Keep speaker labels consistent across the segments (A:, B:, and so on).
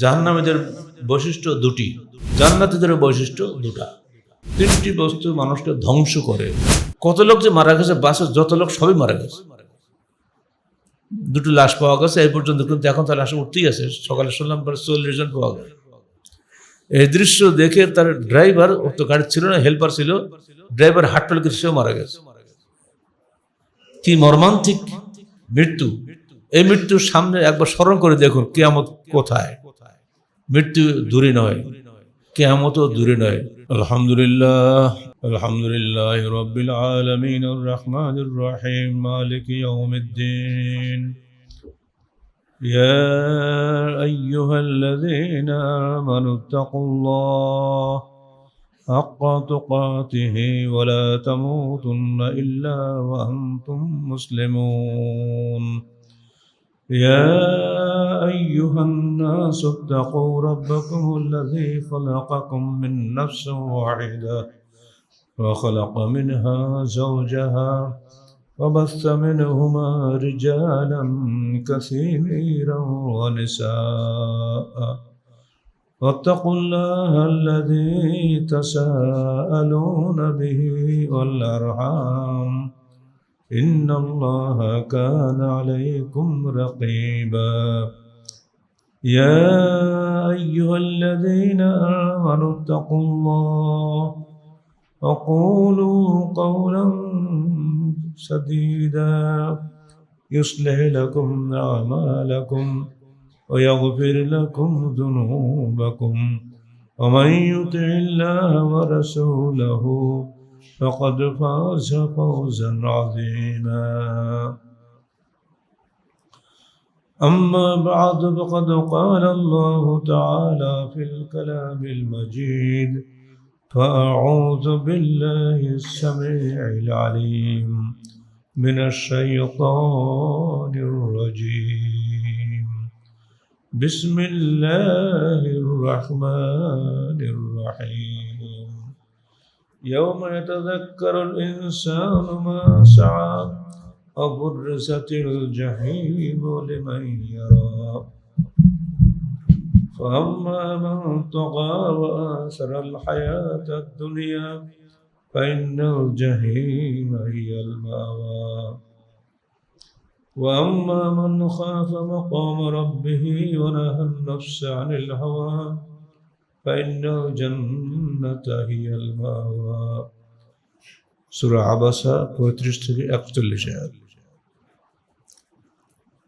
A: জাহান্নামীদের বৈশিষ্ট্য দুটি, জান্নাতীদের বৈশিষ্ট্য দুটা। তিনটি বস্তু মানুষকে ধ্বংস করে। কত লোক যে মারা গেছে, বাসে যত লোক সবই মারা গেছে। দুটো লাশ পাওয়া গেছে এই পর্যন্ত, কিন্তু এখন তার লাশ উঠতেই আছে। সকালে শুনলাম 40 জন পাওয়া গেছে। এই দৃশ্য দেখে তার ড্রাইভার, ও তো গাড়ি ছিল না, হেল্পার ছিল, ড্রাইভার হার্ট ফেল করে সেও মারা গেছে। কি মর্মান্তিক মৃত্যু! এই মৃত্যুর সামনে একবার স্মরণ করে দেখুন, কিয়ামত কোথায়। মৃত্যু দূরে নয়, কিয়ামতও দূরে নয়। আলহামদুলিল্লাহ, আলহামদুলিল্লাহ রাব্বিল আলামিন আর রহমানির রহিম মালিকি ইয়াউমিদ্দিন। ইয়া আইয়ুহাল্লাযীনা আমানু তাকুল্লাহ হাক্কা তুকাতিহি ওয়া লা তামুতুন্না ইল্লা ওয়া আনতুম মুসলিমুন। يا أيها الناس اتقوا ربكم الذي خلقكم من نفس واحدة وخلق منها زوجها وبث منهما رجالا كثيرا ونساء واتقوا الله الذي تساءلون به والأرحام إن الله كان عليكم رقيبا. يا أيها الذين آمنوا اتقوا الله وقولوا قولا سديدا يصلح لكم أعمالكم ويغفر لكم ذنوبكم ومن يطع الله ورسوله فقد فاز فوزا عظيما. أما بعد فقد قال الله تعالى في الكلام المجيد: فأعوذ بالله السميع العليم من الشيطان الرجيم. بسم الله الرحمن الرحيم. يوم يتذكر الإنسان ما سعى وبرزت الجحيم لمن يرى فأما من طغى وآثر الحياة الدنيا فإن الجحيم هي المأوى وأما من خاف مقام ربه ونهى النفس عن الهوى فإن الجنة هي المأوى. সূরা আবাসা 35 থেকে 41 আয়াত।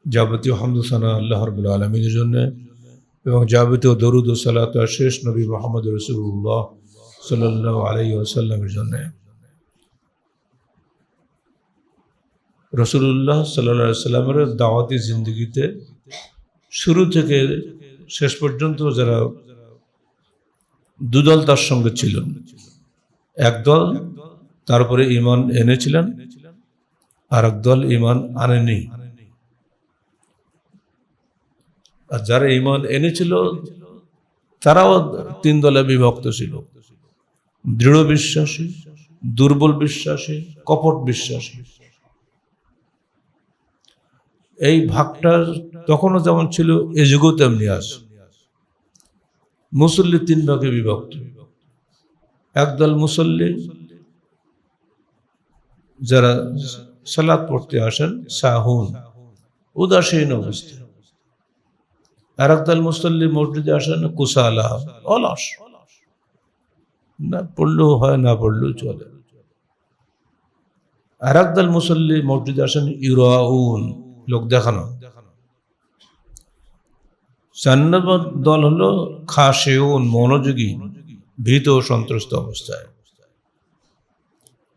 A: যাবতীয় হামদ ও সানা আল্লাহ রাব্বুল আলামিনের জন্য এবং যাবতীয় দরুদ ও সালাত শেষ নবী মুহাম্মদ রাসূলুল্লাহ সাল্লাল্লাহু আলাইহি ওয়াসাল্লামের জন্য। রাসূলুল্লাহ সাল্লাল্লাহু আলাইহি ওয়াসাল্লামের দাওয়াতি জিন্দেগিতে শুরু থেকে শেষ পর্যন্ত যারা দুদল তার সঙ্গে ছিলেন, একদল তারপরে ঈমান এনেছিলেন, আর একদল ঈমান আনেনি। আর যারা ঈমান এনেছিল তারাও তিন দলে বিভক্ত ছিল: দৃঢ় বিশ্বাসী, দুর্বল বিশ্বাসী, কপট বিশ্বাসী। এই ভাগটা তখনও যেমন ছিল, এ যুগেও তেমনি আছে। মুসল্লি তিন ভাগে বিভক্ত। একদল মুসল্লি যারা সালাত পড়তে আসেন সাহুন, উদাসীন অবস্থা। আর একদল মুসল্লি মসজিদে আসেন কুসালা, অলস, না পড়লেও হয়, না পড়লেও চলে। আর একদল মুসল্লি মসজিদে আসেন ইউরাউন, লোক দেখানো। 4 নম্বর দল হলো খাশিউন, মনোযোগী, ভীত ও সন্ত্রস্ত অবস্থায়।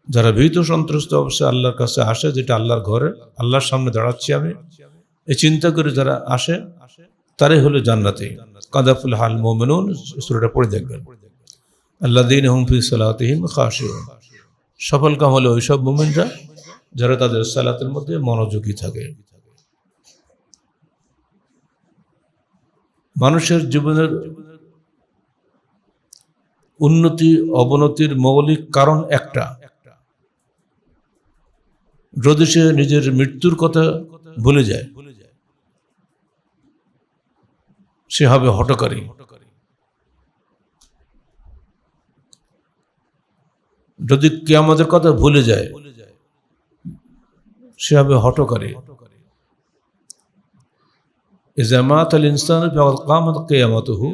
A: যারা ভীত সন্ত্রস্ত অবস্থায় আল্লাহর কাছে আসে, যেটা আল্লাহর ঘরে, আল্লাহর সামনে দাঁড়াচ্ছি আমি, এই চিন্তা করে যারা আসে তারাই হলো জান্নাতি। কাদাফুল হাল মুমিনুন সূরাটা পড়ে দেখবেন। আল্লাযীনা হুম ফি সালাতিহিম খাশিউন। সফল কাম হলো ওইসব মুমিনরা যারা তাদের সালাতের মধ্যে মনোযোগী থাকে। মানুষের জীবনের উন্নতি অবনতির মৌলিক কারণ একটা: যদি সে নিজের মৃত্যুর কথা ভুলে যায়, সে হবে হঠকারী। যদি কিয়ামতের কথা ভুলে যায় সে হবে হঠকারী। ইযা মাতাল ইনসানু ফাকাদ কামাত কিয়ামাতুহু,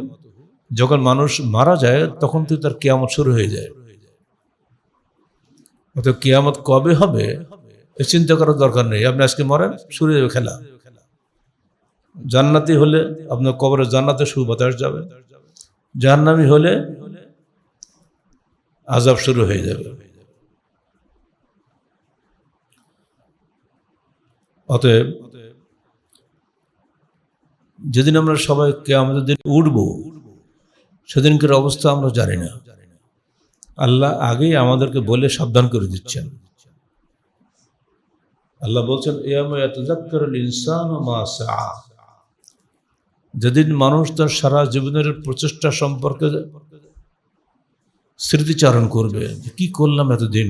A: যখন মানুষ মারা যায় তখন তো তার কিয়ামত শুরু হয়ে যায়। অর্থাৎ কিয়ামত কবে হবে এ চিন্তা করার দরকার নেই। আপনি আজকে মরেন, শুরু হয়ে খেলা। জান্নাতি হলে আপনার কবরে জান্নাতে সুবাতাস যাবে, জাহান্নামী হলে আযাব শুরু হয়ে যাবে। অতএব যেদিন আমরা সবাই কিয়ামতের দিন উঠব সেদিনকার অবস্থা আমরা জানি না। আল্লাহ আগেই আমাদেরকে বলে সাবধান করে দিচ্ছেন। আল্লাহ বলছেন ইয়াউমা ইয়াতাযাক্কারুল ইনসানু মা সাআ, যেদিন মানুষ তার সারা জীবনের প্রচেষ্টা সম্পর্কে স্মৃতিচারণ করবে, কি করলাম এতদিন।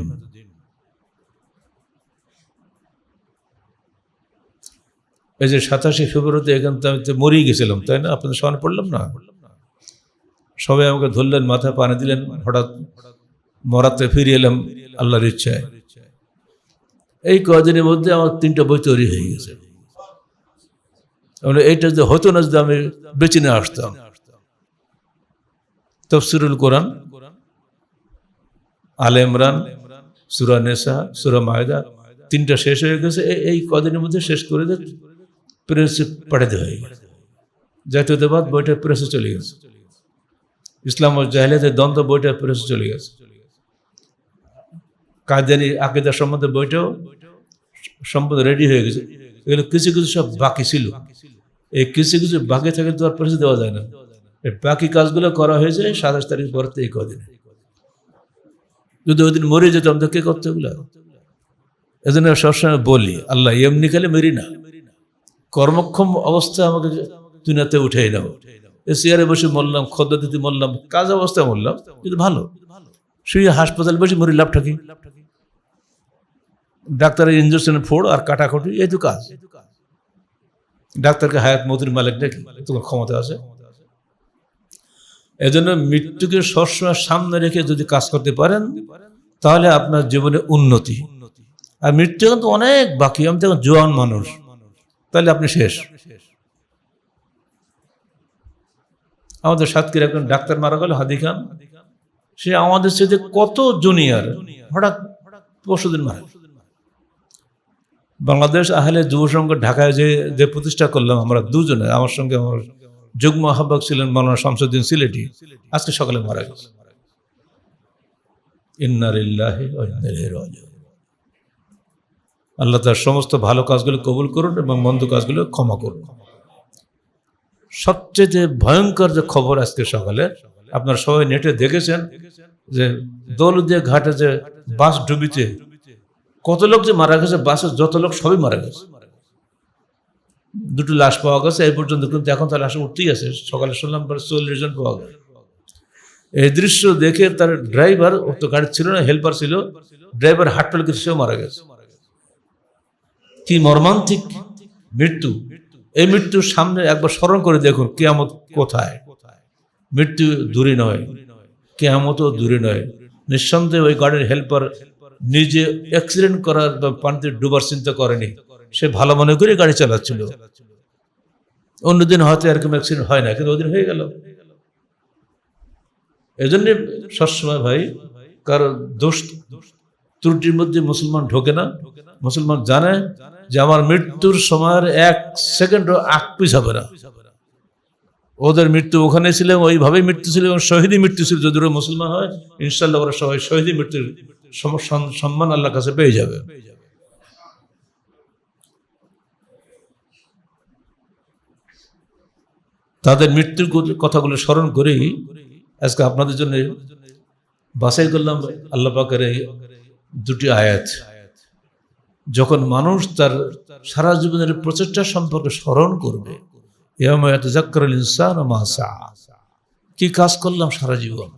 A: এই যে 27 ফেব্রুয়ারিতে এখান থেকে আমি তো মরেই গেছিলাম, তাই না? আপনাদের স্মরণ পড়লাম না? সবাই আমাকে ধরলেন, মাথায় পানি দিলেন, হঠাৎ মরাতে ফিরে এলাম আল্লাহর ইচ্ছায়। এই কদিনের মধ্যে আমার 3টা বই তৈরি হয়ে গেছে। এইটা যে হতো না যদি আমি বেঁচে নিয়ে আসতাম। তাফসীরুল কোরআন, আলে ইমরান, সূরা নিসা, সূরা মায়েদা, 3টা শেষ হয়ে গেছে। এই কদিনের মধ্যে শেষ করে প্রেসে পাঠাতে হয়ে গেছে। জাতীয়তাবাদ বইটা প্রেসে চলে গেছে, ইসলাম ও জাহেলিয়াতের দ্বন্দ্ব বইটা প্রেসে চলে গেছে, কাদিয়ানী আকীদা সম্বন্ধে বইটাও সম্পূর্ণ রেডি হয়ে গেছে। এগুলো কিছু কিছু সব বাকি ছিল। এই কিছু কিছু বাকি থেকে তো আর প্রেসে দেওয়া যায় না। এই বাকি কাজগুলো করা হয়েছে 27 তারিখ পরতে এই কদিনে। যদি ওই দিন মরে যেতাম তো কে করতে এগুলো? এজন্য সবসময় বলি, আল্লাহ এমনি খেলে মেরি না, কর্মক্ষম অবস্থায় আমাকে দুনিয়াতে উঠেই নাও। এই চেয়ারে বসে মরলাম, খদ্দা দিতে মরলাম, কাজ অবস্থায় মরলাম, কিন্তু ভালো। শুয়ে হাসপাতাল বসে মরি লাভ ঠাকি, ডাক্তারের ইঞ্জেকশনের ফোড় আর কাটাকুটি, এই তো কাজ। ডাক্তারকে হায়াত মতির মালিক নাকি? তোমার ক্ষমতা আছে। এজন্য মৃত্যুকে সবসময় সামনে রেখে যদি কাজ করতে পারেন তাহলে আপনার জীবনে উন্নতি। আর মৃত্যু কিন্তু অনেক বাকি। আমি তো জোয়ান মানুষ, তাহলে আপনি শেষ। আমাদের সাতক্ষীর একজন ডাক্তার মারা গেল, হাদি খান। সে আমাদের সাথে কত জুনিয়র, হঠাৎ পরশুদিন মারা। বাংলাদেশ আহলে যুব সংঘ ঢাকায় যে প্রতিষ্ঠা করলাম আমরা দুজনে, আমার সঙ্গে আমার যুগ্ম আহ্বায়ক ছিলেন মাওলানা শামসুদ্দিন সিলেটি, আজকে সকালে মারা গেছে। ইন্না লিল্লাহি ওয়া ইন্না ইলাইহি রাজিউন। আল্লাহ তার সমস্ত ভালো কাজগুলো কবুল করুন এবং মন্দ কাজগুলো ক্ষমা করুন। সবচেয়ে ভয়ঙ্কর যে খবর আজকে সকালে, আপনারা সবাই নেটে দেখেছেন যে দৌলতদিয়া ঘাটে যে বাস ডুবিতে কত লোক যে মারা গেছে, বাসের যত লোক সবই মারা গেছে। 2টি লাশ পাওয়া গেছে এই পর্যন্ত, কিন্তু এখন তার লাশ উঠতেই আছে। সকালে শুনলাম 40 জন পাওয়া গেছে। এই দৃশ্য দেখে তার ড্রাইভার, ও তো গাড়ি ছিল না, হেল্পার ছিল, ড্রাইভার হার্ট ফেল করে সেও মারা গেছে। কি মর্মান্তিক মৃত্যু! এই মৃত্যুর সামনে একবার স্মরণ করে দেখুন কিয়ামত কোথায়। মৃত্যু দূরে নয়, কিয়ামতও দূরে নয়। নিঃসন্দেহে ওই গাড়ির হেল্পার নিজে অ্যাক্সিডেন্ট করার বা পানিতে ডুবার চিন্তা করেনি, সে ভালো মনে করে গাড়ি চালাচ্ছিল। অন্যদিন হয়তো এরকম অ্যাক্সিডেন্ট হয় না, কিন্তু ওদিন হয়ে গেল। এই জন্য সবসময় ভাই কারো দোষ ত্রুটির মধ্যে মুসলমান ঢোকে না। মুসলমান জানে যে আমার মৃত্যুর সময়ের 1 সেকেন্ডও আগ পিছ হবে না। ওদের মৃত্যু ওখানে ছিল, ওইভাবেই মৃত্যু ছিল এবং শহীদী মৃত্যু ছিল। যদি ওরা মুসলমান হয় ইনশাল্লাহ ওরা সবাই শহীদী মৃত্যুর সম্মান আল্লাহর কাছে পেয়ে যাবে। তাদের মৃত্যুর কথাগুলো স্মরণ করেই আজকে আপনাদের জন্য বাছাই করলাম আল্লাহ পাকের এই 2টি আয়াত। যখন মানুষ তার সারা জীবনের প্রচেষ্টা সম্পর্কে স্মরণ করবে, ইয়াউমা ইয়াতাযাক্কারুল ইনসানু মা সাআ, কি কাজ করলাম সারা জীবন।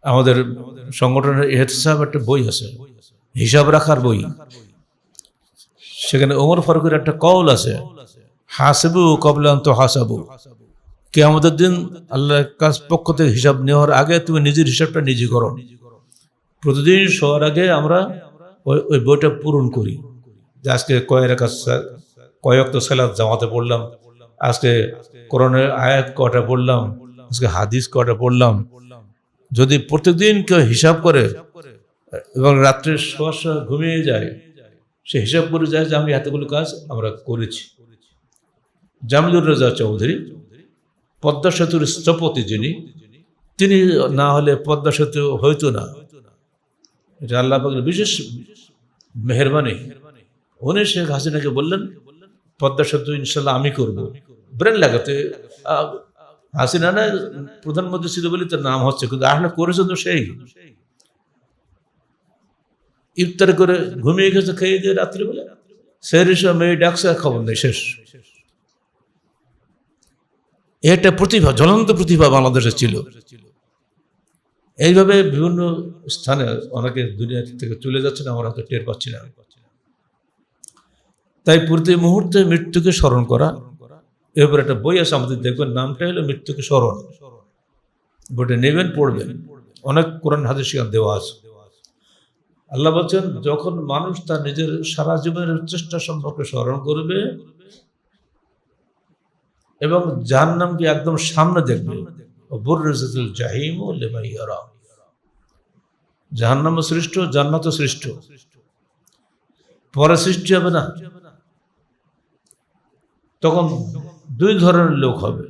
A: আমাদের সংগঠনের ইহতিসাব একটা বই আছে, হিসাব রাখার বই। সেখানে ওমর ফারুকের একটা কওল আছে, হাসিবু ক্বাবলা আন তুহাসাবু, কিয়ামতের দিন আল্লাহর কাছ পক্ষ থেকে হিসাব নেওয়ার আগে তুমি নিজের হিসাবটা নিজে করো। প্রতিদিন শোয়ার আগে আমরা ওই বইটা পূরণ করি, যে আজকে কয়েক তো সালাত জামাতে পড়লাম, আজকে কোরআনের আয়াত কটা পড়লাম, আজকে হাদিস কটা পড়লাম। যদি প্রত্যেকদিন কেউ হিসাব করে এবং রাত্রে শোয়ার সময় ঘুমিয়ে যায়, সে হিসাব করে যায় যে আমি এতগুলো কাজ আমরা করেছি। জামিলুর রেজা চৌধুরী, পদ্মা সেতুর স্থপতি যিনি, তিনি না হলে পদ্মা সেতু হইতো না। এটা আল্লাহ পাকের বিশেষ মেহেরবানি। উনি শেখ হাসিনাকে বললেন পদ্মা সেতু ইনশাল্লাহ আমি করব। ব্রেন লাগাতে হাসিনা না প্রধানমন্ত্রী ছিল বলে তার নাম হচ্ছে, কিন্তু আসলে করেছে তো সেই। ইফতার করে ঘুমিয়ে গেছে, খেয়ে দিয়ে রাত্রিবেলা সেই সব মেয়ে ডাকছে, খবর নেই, শেষ। এটা প্রতিভা, জ্বলন্ত প্রতিভা বাংলাদেশে ছিল। এইভাবে বিভিন্ন স্থানে অনেকে দুনিয়া থেকে চলে যাচ্ছেন, আমরা হয়তো টের পাচ্ছি না। তাই প্রতি মুহূর্তে মৃত্যুকে স্মরণ করা। এরপর একটা বই আছে আমাদের, দেখবেন নামটা হলো মৃত্যুকে স্মরণ। বইটা নেবেন, পড়বেন, অনেক কোরআন হাদিস সেখানে দেওয়া আছে। আল্লাহ বলছেন যখন মানুষ তার নিজের সারা জীবনের চেষ্টা সম্পর্কে স্মরণ করবে এবং জাহান্নামকে একদম সামনে দেখবে, জাহান্নাম সৃষ্ট, জান্নাত সৃষ্ট, পরে সৃষ্টি হবে না। তখন দুই ধরনের লোক হবে,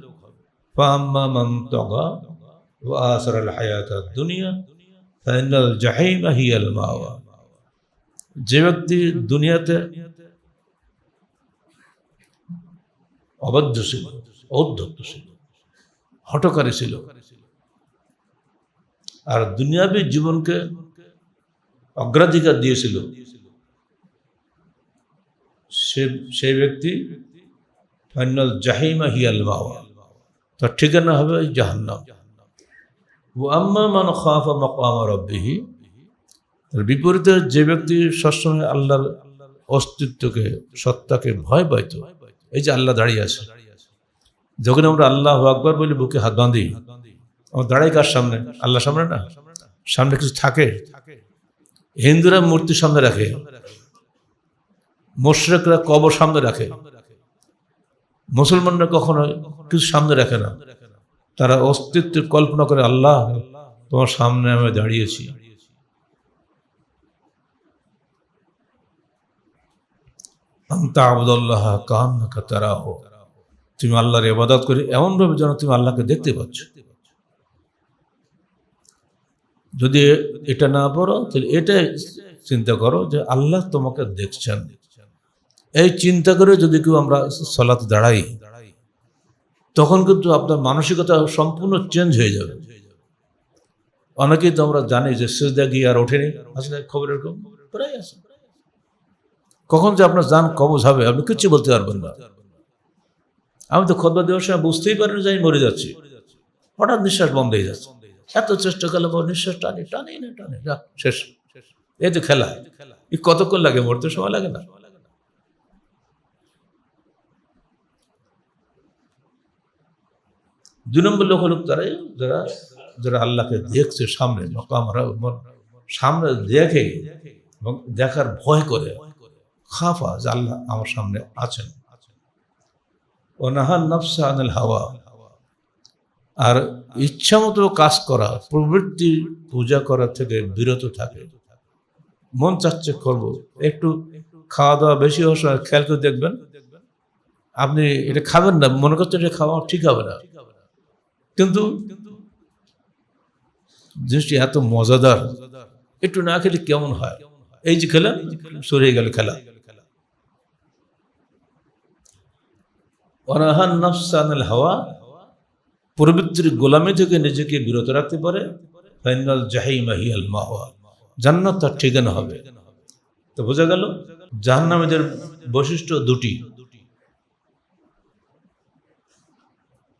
A: যে ব্যক্তি দুনিয়াতে অবাধ্য ছিল, ঔদ্ধত্য ছিল, হঠকারী ছিল, আর দুনিয়াবী জীবনকে অগ্রাধিকার দিয়েছিল, সেই ব্যক্তি ফাইনাল জাহিমা হিয়াল মাওয়া, তার ঠিকানা হবে জাহান্নাম। ওয়া আম্মা মান খাফা মাকামা রাব্বিহি, তার বিপরীতে যে ব্যক্তি সবসময় আল্লাহর অস্তিত্বকে, সত্তাকে ভয় পাইত। এই যে আল্লাহ দাঁড়িয়ে আছে, যখন আমরা আল্লাহু আকবার বলি বুকে হাত বাঁধি, আমরা দাঁড়াই কার সামনে? আল্লাহ সামনে না, সামনে কিছু থাকে। হিন্দুরা মূর্তি সামনে রাখে, মুশরিকরা কবর সামনে রাখে, মুসলমানরা কখনো কিছু সামনে রাখে না। তারা অস্তিত্বের কল্পনা করে, আল্লাহ তোমার সামনে আমি দাঁড়িয়েছি। আনতা আবুদুল্লাহ কান্নাকা তারাহু, তুমি আল্লাহর ইবাদত করে এমন ভাবে যেন তুমি আল্লাহকে দেখতে পাচ্ছ। যদি এটা না পড়ো তাহলে এটা চিন্তা করো যে আল্লাহ তোমাকে দেখছেন। এই চিন্তা করে যদি কেউ আমরা সালাতে দাঁড়াই, তখন কিন্তু আপনার মানসিকতা সম্পূর্ণ চেঞ্জ হয়ে যাবে। অনেকেই তো আমরা জানি যে সিজদা গিয়ে আর ওঠেনি, আসলে খবর এরকম প্রায় আছে। কখন যে আপনার জান কবজ হবে আপনি কিচ্ছু বলতে পারবেন না। আমি তো খুতবা দেওয়ার সময় বুঝতেই পারিনি যে আমি মরে যাচ্ছি, হঠাৎ নিঃশ্বাস বন্ধ হয়ে যাচ্ছে। এত চেষ্টা করলে নিঃশ্বাস টানি টানি না টানি, শেষ। এই তো খেলা, কতক্ষণ লাগে? মরতে সময় লাগে না। দুই নম্বর লোক হল তারাই যারা আল্লাহকে দেখছে সামনে, সামনে দেখে এবং দেখার ভয় করে, খাফা যে আল্লাহ আমার সামনে আছেন। ও নাহান নফসা আনিল হাওয়া, আর ইচ্ছা মতো কাজ করা, প্রবৃত্তি পূজা করা থেকে বিরত থাকে। মন চাচ্ছে করবো, একটু খাওয়া দাওয়া বেশি হওয়ার সময় খেয়াল করে দেখবেন, আপনি এটা খাবেন না, মনে করছেন এটা খাওয়া ঠিক হবে না, কিন্তু জিনিসটি এত মজাদার, একটু না খেলে কেমন হয়। এই যে খেলা সরে গেল খেলা। ওয়ানাহান নাফসা আনিল হাওয়া, প্রবৃত্তির গোলামি থেকে নিজেকে বিরত রাখতে পারে। ফাইনাল জাহিমা হিয়াল মাওয়া, জান্নাত তার ঠিকানা হবে। তো বোঝা গেল জাহান্নামীদের বৈশিষ্ট্য দুটি,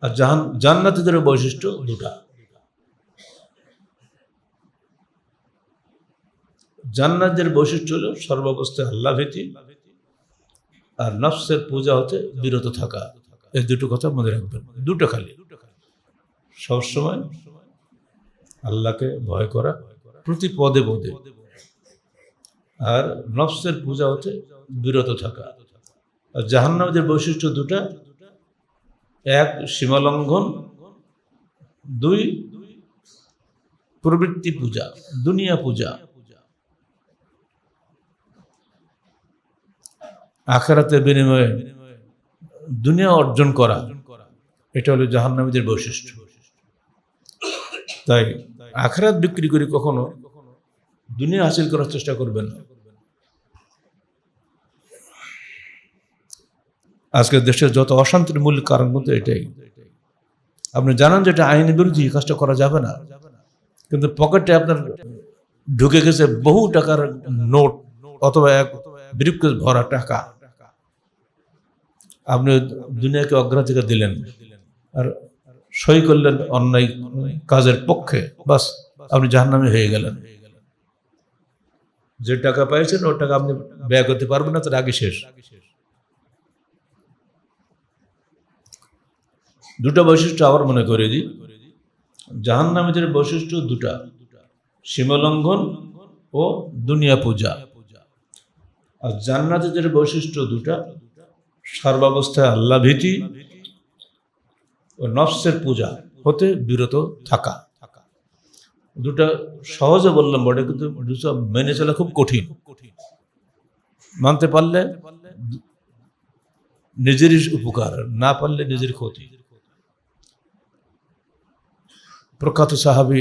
A: আর জান্নাতীদের বৈশিষ্ট্য দুটা। জান্নাতের বৈশিষ্ট্য হল সর্বাবস্থায় আল্লাহ ভীতি আর নফসের পূজা হতে বিরত থাকা। এই দুটো কথা মনে রাখবেন, দুটো খালি। সবসময় আল্লাহকে ভয় করা প্রতি পদে পদে, আর নফসের পূজা হতে বিরত থাকা। আর জাহান্নামীদের বৈশিষ্ট্য দুটা, এক সীমালঙ্ঘন, দুই প্রবৃত্তি পূজা, দুনিয়া পূজা। আখিরাতের বিনিময়ে দুনিয়া অর্জন করা, এটা হলো জাহান্নামীদের বৈশিষ্ট্য। তাই আখিরাত বিক্রি করে কখনো দুনিয়া হাসিল করার চেষ্টা করবেন না। আজকের দেশের যত অশান্তির মূল কারণ কিন্তু এটাই। আপনি জানেন যে এটা আইনের বিরোধী, কাজটা করা যাবে না, কিন্তু পকেটে আপনার ঢুকে গেছে বহু টাকার নোট অথবা এক ব্রিফকেস ভরা টাকা, আপনি দুনিয়াকে অগ্রাধিকার দিলেন আর সই করলেন অন্যায় কাজের পক্ষে, বাস আপনি জাহান্নামী হয়ে গেলেন। যে টাকা পাইছেন ওই টাকা আপনি ব্যয় করতে পারবেন না, তার আগে শেষ। দুটো বৈশিষ্ট্য আবার মনে করে দিই, জাহান্নামীদের বৈশিষ্ট্য দুটা, সীমালঙ্ঘন ও দুনিয়া পূজা। আর জান্নাতীদের বৈশিষ্ট্য দুটা, সর্বাবস্থায় আল্লাহ ভীতি ও নফসের পূজা হতে বিরত থাকা। দুটা সহজে বললাম বটে, কিন্তু দুটো মেনে চলা খুব কঠিন। মানতে পারলে নিজেরই উপকার, না পারলে নিজের ক্ষতি। প্রখ্যাত সাহাবী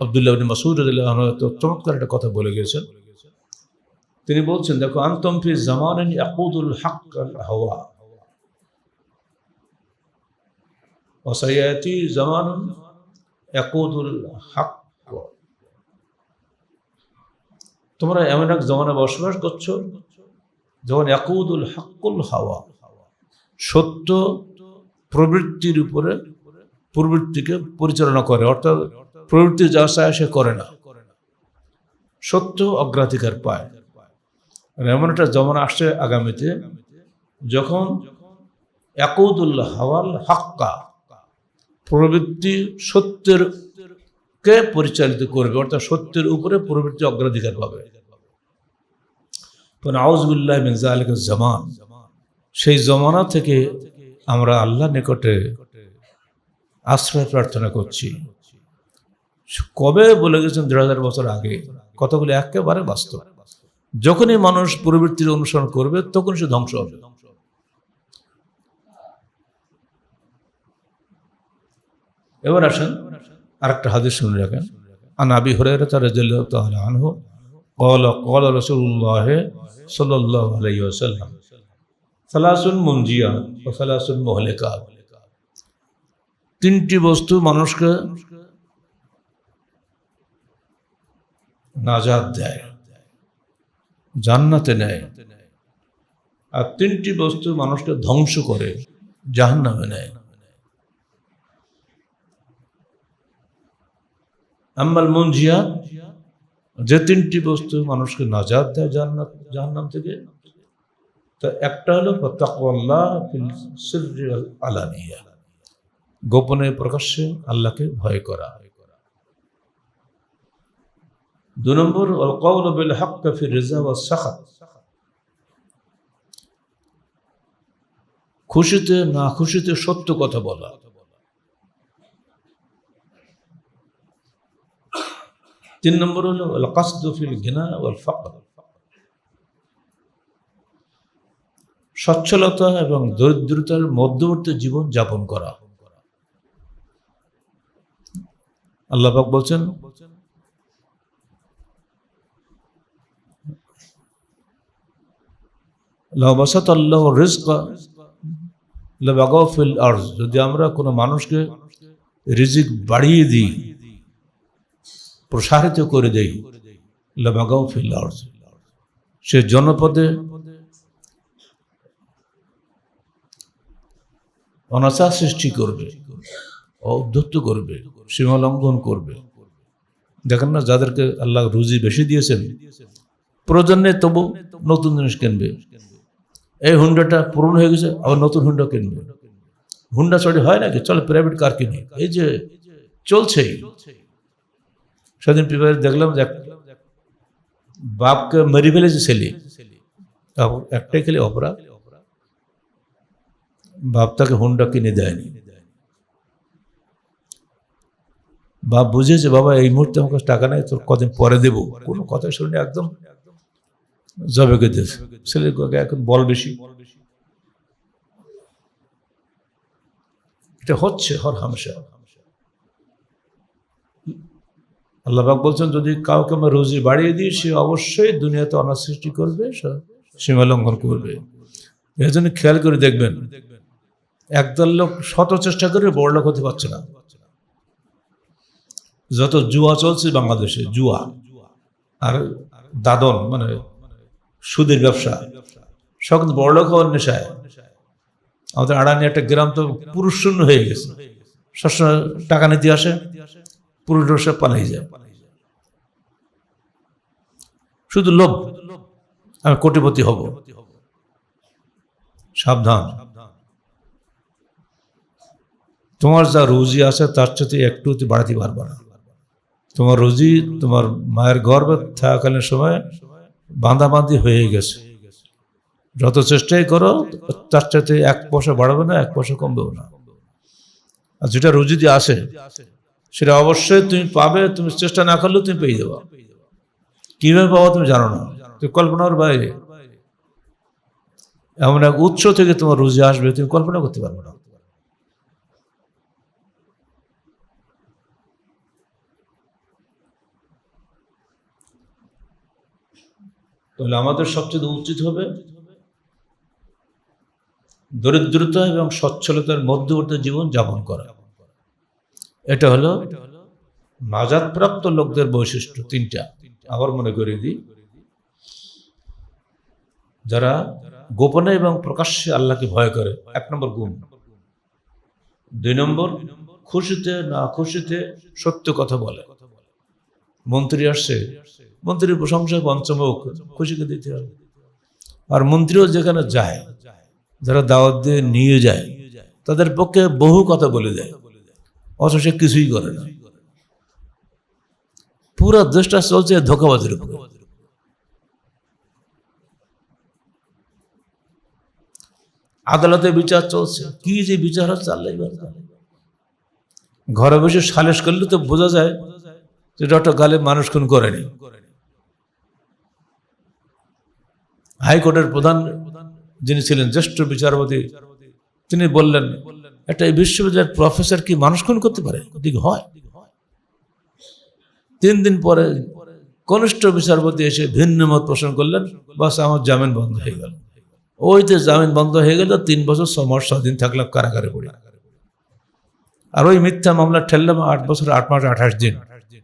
A: আব্দুল্লাহ ইবনে মাসউদ রাদিয়াল্লাহু আনহু তো চমৎকার একটা কথা বলে গেছেন। তিনি বলছেন, দেখো, আনতুম ফি জামানিন ইয়াকুদুল হক আল হাওয়া ওয়া সায়াতি জামানুন ইয়াকুদুল হক। তোমরা এমন এক জমানায় বসবাস করছো যখন ইয়াকুদুল হকুল হাওয়া, সত্য প্রবৃত্তির উপরে প্রবৃত্তিকে পরিচালনা করে, অর্থাৎ প্রবৃত্তি যা চায় সে করে না, সত্য অগ্রাধিকার পায়। আর এমন একটা জমানা আসছে আগামীতে যখন ইয়াকুদুল হাওয়াল হাক্কা, প্রবৃত্তি সত্যের কে পরিচালিত করবে, অর্থাৎ সত্যের উপরে প্রবৃত্তি অগ্রাধিকার পাবে। আউযুবিল্লাহি মিন যালিকা জামান, সেই জমানা থেকে আমরা আল্লাহর নিকটে আশ্রয় প্রার্থনা করছি। কবে বলে গেছেন? ১,৫০০ বছর আগে। কথাগুলো একেবারে বাস্তব। যখনই মানুষ প্রবৃত্তির অনুসরণ করবে তখন সে ধ্বংস হবে। এবার আসেন আরেকটা হাদিস শুনে রাখেন। আন আবি হুরায়রা রাদিয়াল্লাহু তাআলা আনহু قال قال رسول الله صلى الله عليه وسلم ثلاث منجيات وثلاث مهلكات। তিনটি বস্তু মানুষকে নাজাত দেয়, জান্নাতে নেয়, আর তিনটি বস্তু মানুষকে ধ্বংস করে, জাহান্নামে নেয়। আম্মাল মুনজিয়াত, যে তিনটি বস্তু মানুষকে নাজাত দেয় জাহান্নাম থেকে, তা একটা হলো তাকওয়াল্লাহ ফিল সিররি ওয়াল আলানিয়া, গোপনে প্রকাশ্যে আল্লাহকে ভয় করা। ২ নম্বর ওয়াল কওলু বিল হক ফির রিজা ওয়াস সাখাত, খুশিতে না খুশিতে সত্য কথা বলা। ৩ নম্বর হলো আল কাসদু ফিল গিনা ওয়াল ফাকর, সচ্ছলতা এবং দরিদ্রতার মধ্যবর্তী জীবন যাপন করা। আল্লাহ পাক বলছেন, লাউ বাসাতাল্লাহু রিজকা লাবাগাউ ফিল আরজ, যদি আমরা কোনো মানুষকে রিজিক বাড়িয়ে দিই, প্রসারিত করে দেই, লাবাগাউ ফিল আরজ, সে জনপদে অনাচার সৃষ্টি করবে, অধ্যত্ত করবে, সীমা লঙ্ঘন করবে। দেখেন না, যাদেরকে আল্লাহ রুজি বেশি দিয়েছেন, প্রয়োজন নেই তবু নতুন জিনিস কিনবে। এই হুন্ডাটা পুরনো হয়ে গেছে, আবার নতুন হুন্ডা কিনবে। হুন্ডা চড়ি হয় নাকি, চলো প্রাইভেট কার কিনি, এই যে চলছেই। সেদিন পেপারে দেখলাম যে বাপকে মেরে ফেলেছে ছেলে, একটাই খেলে অপরাধ, বাপ তাকে হুন্ডা কিনে দেয়নি। বাপ বুঝেছে বাবা এই মুহূর্তে আমার কাছে টাকা নেই, তোর কদিন পরে দেবো, কোনো কথা শুনে একদম জবে করে দিয়েছে। ছেলের এখন বল বেশি, এটা হচ্ছে হর হামেশা। আল্লাহ পাক বলছেন যদি কাউকে আমরা রুজি বাড়িয়ে দিই সে অবশ্যই দুনিয়াতে অনার সৃষ্টি করবে, সীমা লঙ্ঘন করবে। এর জন্য খেয়াল করে দেখবেন, একদল লোক শত চেষ্টা করে বড় লোক হতে পারছে না। যত জুয়া চলছে বাংলাদেশে, জুয়া আর দাদন মানে সুদের ব্যবসা, সব বড় লোক হওয়ার নেশায়। আমাদের আড়ানি একটা গ্রাম তো পুরুষ শূন্য হয়ে গেছে, সবসময় টাকা নিতে আসে, পুরুষ সব পালিয়ে যায়, শুধু লোভ, আমি কোটিপতি হব। সাবধান, তোমার যা রুজি আছে তার সাথে একটু বাড়াতে পারবে না। তোমার রুজি তোমার মায়ের গর্ভে থাকাকালীন সময় বাঁধাবাঁধি হয়ে গেছে, যত চেষ্টাই করো তার সাথে 1 পয়সা বাড়বে না, 1 পয়সা কমবেও না। আর যেটা রুজি দিয়ে আসে সেটা অবশ্যই তুমি পাবে, তুমি চেষ্টা না করলেও তুমি পেয়ে যাবে। কিভাবে পাবো তুমি জানো না, তুমি কল্পনার বাইরে। এমন এক উৎস থেকে তোমার রুজি আসবে তুমি কল্পনা করতে পারবে না। তাহলে আমাদের সবচেয়ে উচিত হবে দরিদ্রতা এবং সচ্ছলতার মধ্যবর্তী জীবন যাপন করা। এটা হলো নাজাতপ্রাপ্ত লোকদের বৈশিষ্ট্য 3টা। আবার মনে করে দিই, যারা গোপনে এবং প্রকাশ্যে আল্লাহকে ভয় করে, 1 নম্বর গুণ। 2 নম্বর, খুশিতে না খুশিতে সত্য কথা বলে। মন্ত্রী আসছে, মন্ত্রীর প্রশংসা পঞ্চমুখ, খুশিকে দিতে হবে। আর মন্ত্রীও যেখানে যায়, যারা দাওয়াত দিয়ে নিয়ে যায় তাদের পক্ষে বহু কথা বলে যায়, অথচ সে কিছুই করে না। পুরো দেশটা চলছে ধোঁকাবাজির উপরে। আদালতে বিচার চলছে, কি যে বিচার হচ্ছে আল্লাহ জানে। ঘরে বসে সালিশ করলে তো বোঝা যায় যে ডক্টর গালিব মানুষ খুন করেনি। হাইকোর্টের প্রধান যিনি ছিলেন জ্যেষ্ঠ বিচারপতি, তিনি বললেন একটা বিশ্ববিদ্যালয়ের প্রফেসর কি মানুষ খুন করতে পারে? হয়। 3 দিন পরে কনিষ্ঠ বিচারপতি এসে ভিন্ন মত পোষণ করলেন, বাস আমার জামিন বন্ধ হয়ে গেল। ওইতে জামিন বন্ধ হয়ে গেল, 3 বছর 6 মাস 6 দিন থাকলাম কারাগারে পড়ে। আর ওই মিথ্যা মামলা ঠেললাম 8 বছর 8 মাস 28 দিন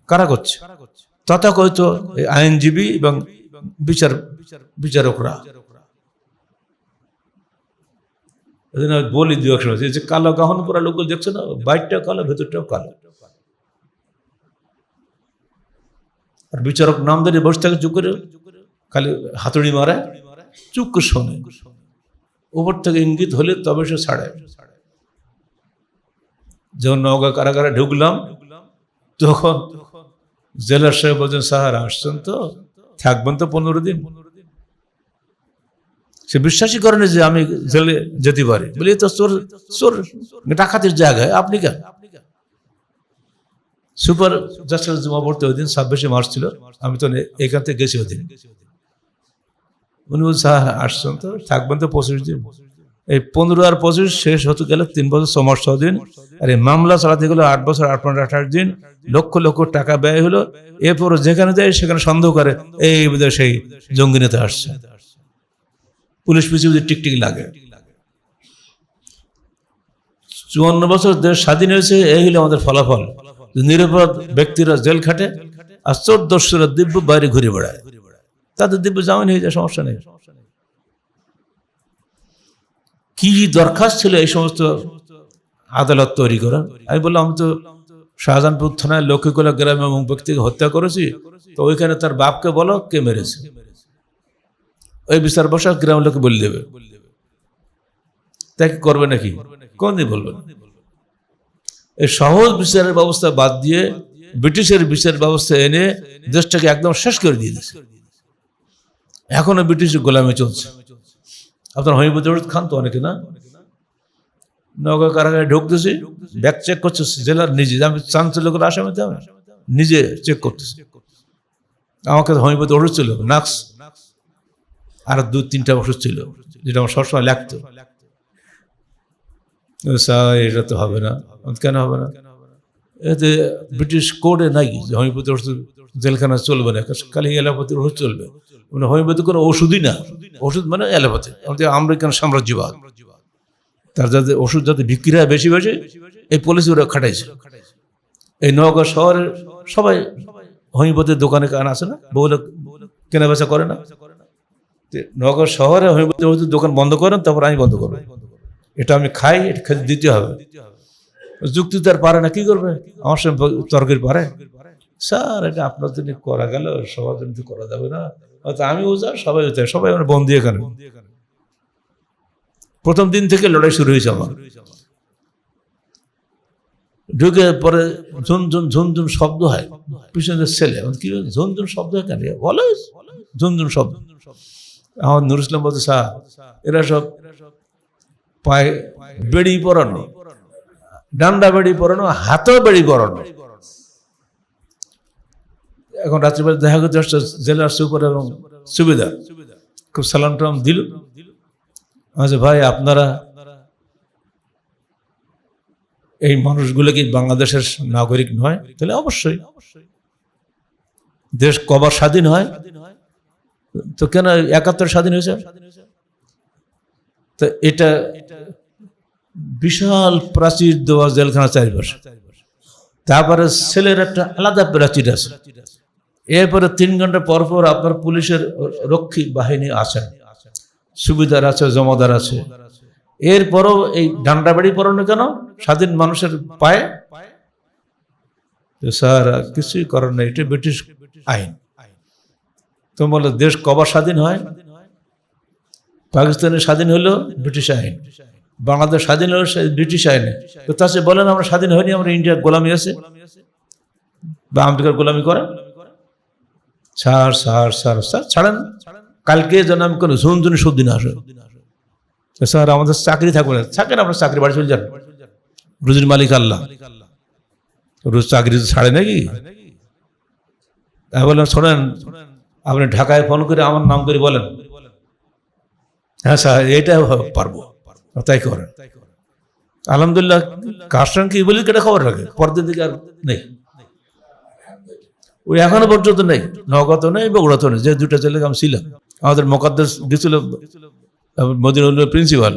A: কারা করছে তথাকথিত আইনজীবী এবং বিচারকরা। বলি 2-1 সময় যে কালো গাহন করা লোক দেখছো না, বাইরটাও কালো ভেতরটাও কালো। আর বিচারক নাম ধরে বসে থাকে, চুপ করে খালি হাতুড়ি মারে, চুপ করে শোনে। উপর থেকে ইঙ্গিত হলে তবে সে ছাড়ে। যখন নওগাঁ কারাগারে ঢুকলাম তখন জেলার সাহেব বলছেন স্যার আসছেন তো, থাকবেন তো 15 দিন। সে বিশ্বাসই করেনি যে আমি জেলে যেতে পারি। বলি তো চোর ডাকাতির জায়গায় আপনি কেন? সুপার জাস্টিস জমাবর্তী ওই দিন 26 মার্চ ছিল, আমি তো এখান থেকে গেছি ওই দিন। উনি বলছেন স্যার আসছেন তো, থাকবেন তো 25 দিন। এই 15 আর 25 শেষ হতে গেলে 3 বছর 6 মাস 6 দিন। আর এই মামলা চালাতে গেলে 8 বছর 8 মাস 28 দিন, লক্ষ লক্ষ টাকা ব্যয় হলো। এরপর যেখানে যায় সেখানে সন্দেহ করে এই বোধহয় সেই জঙ্গি নেতা আসছে, পুলিশ পিছিয়ে টিকটিকি লাগে। 54 বছর দেশ স্বাধীন হয়েছে, এই হলো আমাদের ফলাফল। নিরাপরাধ ব্যক্তিরা জেল খাটে আর চোর দস্যুরা দিব্য বাইরে ঘুরে বেড়ায়, তাদের দিব্য জামিন হয়ে যায়, সমস্যা নেই। কি দরখাস্ত ছিল এই সমস্ত আদালত তৈরি করা? আমি বললাম আমি তো শাহজাহানপুর থানায় লক্ষ্মীকোলা গ্রামে এমন ব্যক্তিকে হত্যা করেছি, তো ওইখানে তার বাপকে বলো কে মেরেছে, ওই বিচার বসা গ্রামের লোকে বলে দেবে। তাকে করবে নাকি? কোনদিন বলবে না। এই সহজ বিচারের ব্যবস্থা বাদ দিয়ে ব্রিটিশের বিচার ব্যবস্থা এনে দেশটাকে একদম শেষ করে দিয়ে দিয়েছে। এখনো ব্রিটিশের গোলামি চলছে। আপনার হোমিওপ্যাথি ওষুধ খান তো অনেকে, না? নওগাঁ কারাগারে ঢুকতেছি, ব্যাগ চেক করছে জেলার নিজে, আমি চাঞ্চল্য করে আসামিতে আমি নিজে চেক করতেছি। আমার কাছে হোমিওপ্যাথি ওষুধ ছিল, নাক্স আর 2-3টা ওষুধ ছিল, যেটা আমার সবসময় লাগতো। স্যার এটা তো হবে না। কেন হবে না? এতে ব্রিটিশ কোডে নাই যে হোমিওপ্যাথি ওষুধ জেলখানা চলবে না, খালি অ্যালোপ্যাথির ওষুধ চলবে। মানে হোমিওপ্যাথি কোনো ওষুধই না, ওষুধ মানে অ্যালোপ্যাথি, আমাদের আমেরিকান সাম্রাজ্যবাদ। তার যাতে ওষুধ যাতে বিক্রি হয় বেশি বেশি, এই পলিসি ওরা খাটাইছে। এই নওগাঁ শহরের সবাই হোমিওপ্যাথির দোকানে কান আছে না, বহু কেনা বেচা করে না। নওগাঁ শহরে হোমিওপ্যাথি ওষুধের দোকান বন্ধ করেন, তারপর আমি বন্ধ করবো। এটা আমি খাই, এটা খেতে দিতে হবে। যুক্তি তার পারে না, কি করবে? আমার সঙ্গে তর্কের পারে। স্যার এটা আপনার জন্য করা গেল, সবার জন্য করা যাবে না। আমি ওজা, সবাই ওজা, সবাই আমার বন্দি। এখানে প্রথম দিন থেকে লড়াই শুরু হয়েছে আমার। ঢুকে পরে ঝুনঝুন ঝুনঝুন শব্দ হয়, পিছনের ছেলে কি ঝুনঝুন শব্দ হয় কেন বলে, ঝুনঝুন শব্দ। আমার নুর ইসলাম বলছে, স্যার এরা সব পায়ে বেড়ি পরানো, ডান্ডা বেড়ি পরানো, হাতেও বেড়ি পরানো। এখন রাত্রিবেলা দেখা করতে আসছে জেলার সুপার এবং সুবিধা, খুব সালাম টালাম দিল। আচ্ছা ভাই, আপনারা এই মানুষগুলো কি বাংলাদেশের নাগরিক নয়? তাহলে অবশ্যই। দেশ কবার স্বাধীন হয়? তো কেন 71 স্বাধীন হয়েছে? তো এটা বিশাল প্রাচীর দেওয়া জেলখানা চারিপাশে, তারপরে ছেলের একটা আলাদা প্রাচীর আছে, এরপরে 3 ঘন্টা পর পর আপনার পুলিশের রক্ষী বাহিনী আছে, সুবিধার আছে, জমাদার আছে। এরপরও এই ডান্ডা বাড়ি পড়ানো কেন স্বাধীন মানুষের পায়ে? স্যার কিছুই করার নেই, এটা ব্রিটিশ আইন। তো বলে দেশ কবার স্বাধীন হয়? পাকিস্তানের স্বাধীন হলো ব্রিটিশ আইন, বাংলাদেশ স্বাধীন হলো ব্রিটিশ আইনে। তো তাছে বলেন আমরা স্বাধীন হয়নি, আমরা ইন্ডিয়ার গোলামি আছে বা আমেরিকার গোলামি করে। স্যার স্যার স্যার স্যার ছাড়েন, কালকে যেন আমি কোনো ঝুনঝুনি সবজি না আসে। স্যার আমাদের চাকরি থাকবে না। থাকেন আপনার চাকরি, বাড়ি চলে যান, রুজির মালিক আল্লাহ। রোজ চাকরি ছাড়ে নাকি? বললাম শোনেন, আপনি ঢাকায় ফোন করে আমার নাম করে বলেন, হ্যাঁ স্যার এটা পারবো, তাই করেন। আলহামদুলিল্লাহ, কার সঙ্গে কি বলি কেটে খবর রাখে, পরদিন দিকে আর নেই। ওই এখনো পর্যন্ত নেই, নওগাঁতেও নেই, বগুড়াতেও নেই। যে 2টা ছেলে আমি ছিলাম, আমাদের মোকাদ্দেস গেছিল মদিনার প্রিন্সিপাল,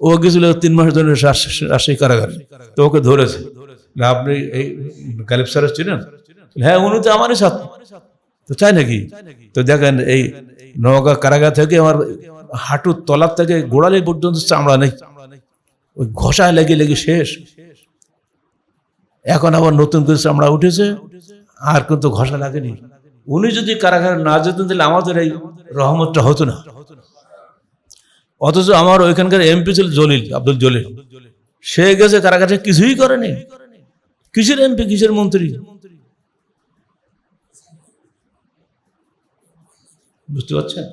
A: ও গেছিল 3 মাসের জন্য রাজশাহী কারাগারে। তো ওকে ধরেছে, আপনি এই গালিব স্যার ছিলেন? হ্যাঁ, উনি তো আমারই সাথে। তো চাই নাকি? তো দেখেন এই নওগাঁ কারাগার থেকে আমার হাঁটুর তলার থেকে গোড়ালি পর্যন্ত চামড়া নেই, ওই ঘষা লেগে লেগে শেষ। এখন আবার নতুন করে চামড়া উঠেছে, আর কিন্তু ঘষা লাগেনি। উনি যদি কারাগারে না যেতেন তাহলে আমাদের এই রহমতটা হতো না। অথচ আমার ওইখানকার এমপি ছিল জলিল, আব্দুল জলিল, সে গেছে কারাগারে, কিছুই করেনি। কিসের এমপি, কিসের মন্ত্রী? বুঝতে পারছেন?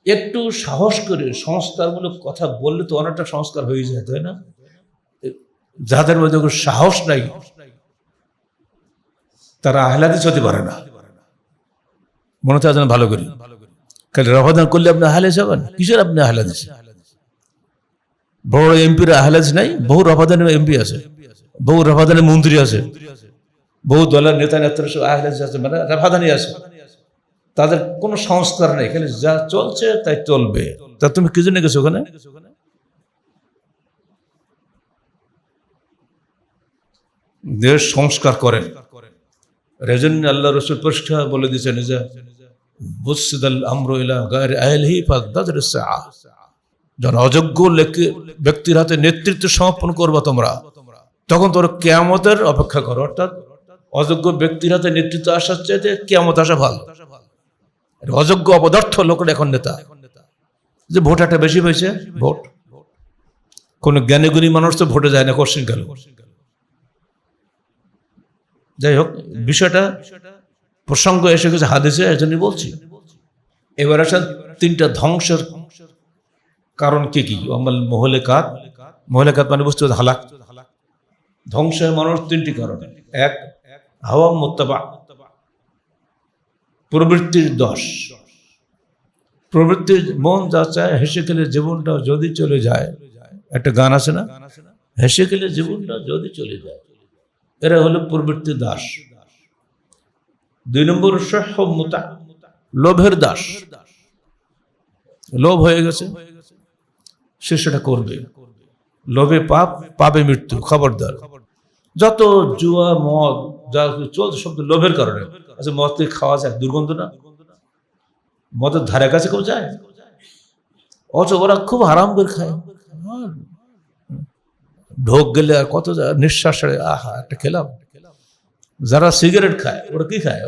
A: একটু সাহস করে সংস্কারমূলক কথা বললে তো অনেকটা সংস্কার হয়ে যায়, তাই না? যাদের মধ্যে সাহস নাই তারা আহলে হাদিস হতে পারে না। মনে হয় যেন ভালো করি, খালি রফাদান করলে আপনি আহলে হাদিস হবেন? কিসের আপনি আহলে হাদিস? বড় এমপির আহলে হাদিস নাই? বহু রফাদানের এমপি আছে, বহু রফাদানের মন্ত্রী আছে, বহু দলের নেতা নেত্রী আহলে হাদিস আছে, মানে রফাদানি আছে। তাদের কোনো সংস্কার নেই, খালি যা চলছে তাই চলবে। তা তুমি কি জন্য গেছো ওখানে? দেশ সংস্কার করেন, রেজন্য আল্লাহ রসুল পরিষ্কার বলে দিয়েছেন, যখন অযোগ্য ব্যক্তির হাতে নেতৃত্ব সমর্পণ করবো তোমরা, তখন তোমরা কিয়ামতের অপেক্ষা করো। অর্থাৎ অযোগ্য ব্যক্তির হাতে নেতৃত্ব আসার চাইতে কিয়ামত আসা ভালো। অযোগ্য অপদার্থ লোকের এখন নেতা, যে ভোট একটা বেশি হয়েছে, ভোট কোনো জ্ঞানীগুণী মানুষ তো ভোটে যায় না, কোশ্চিন গেল। যাই হোক, বিষয়টা প্রসঙ্গ এসে গেছে হাদিসে, এই জন্যই বলছি। এবার আসেন তিনটা ধ্বংসের কারণ কি কি। আমাল মহলেকাত, মহলেকাত মানে বুঝতে হবে হালাক, ধ্বংসের মানুষ তিনটি কারণ। এক, হাওয়া মুত্তাবা, প্রবৃত্তির দোষ। প্রবৃত্তির মন যা চায়, হেসে খেলে জীবনটা যদি চলে যায়, একটা গান আছে না, হেসে খেলে জীবনটা যদি চলে যায়, এরা হলো প্রবৃত্তির দাস। দুই নম্বর সহমতা, লোভের দাস। লোভ হয়ে গেছে, সে সেটা করবে। লোভে পাপ, পাপে মৃত্যু, খবরদার। যত জুয়া মদ যা চলছে সব লোভের কারণে। আচ্ছা, মদ থেকে খাওয়া যায়, দুর্গন্ধ না? মদের ধারে কাছে কেউ যায়? অথচ ওরা খুব আরাম করে খায়। ঢোক গেলে আর কত নিঃশ্বাস, আহা একটা খেলাম। যারা সিগারেট খায় ওরা কি খায়?